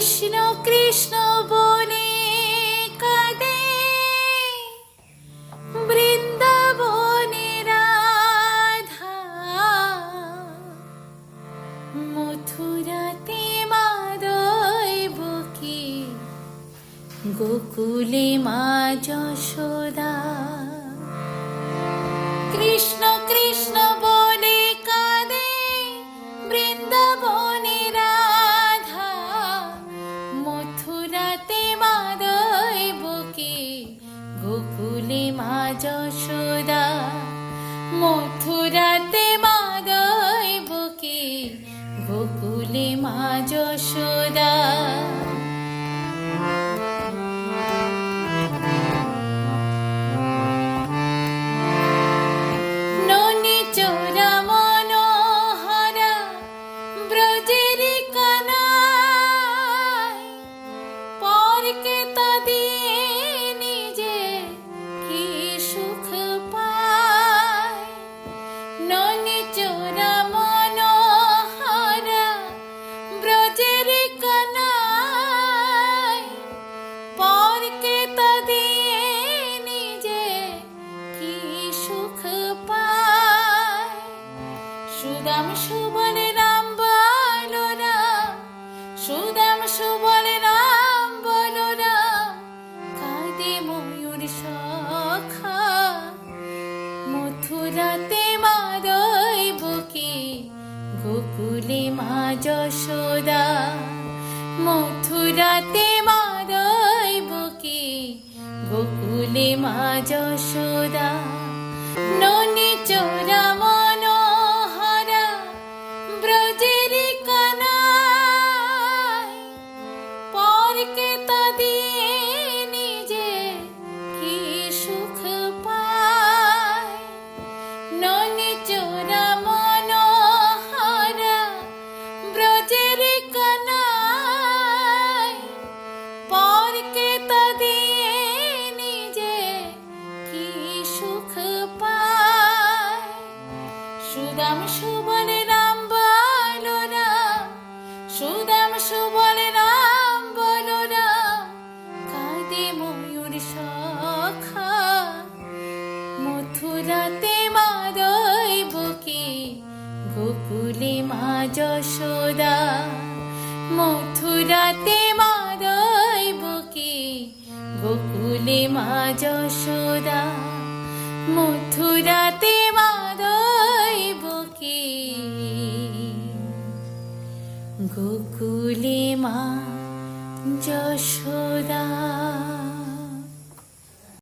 কৃষ্ণ কৃষ্ণ বলে কাঁদে বৃন্দাবনে রাধা, মথুরাতে মাদয় বকে গোকুলে মা যশোদা। কৃষ্ণ কৃষ্ণ বলে কাঁদে বৃন্দাবনে রাধা, মথুরাতে মাদয় বকে গোকুলে মা যশোদা। মথুরাতে মাদয় বকে গোকুলে মা যশোদা। সুদাম সুবল রাম বলো রাম, সুদাম সুবল রাম বলো রাম, কাঁদে ময়ূর সখা। মথুরাতে মাদয় বকে গোকুলে মা যশোদা। মথুরাতে মাদয় বকে গোকুলে মা যশোদা। ননি চোরা সুদাম সুবল রাম বলো রাম, সুদাম সুবল রাম বলো রাম, কাঁদে ময়ূর সখা। মথুরাতে মাদয় বকে গোকুলে মা যশোদা। মথুরাতে মাদয় বকে গোকুলে মা যশোদা। মথুরাতে গোকুলে মা যশোদা।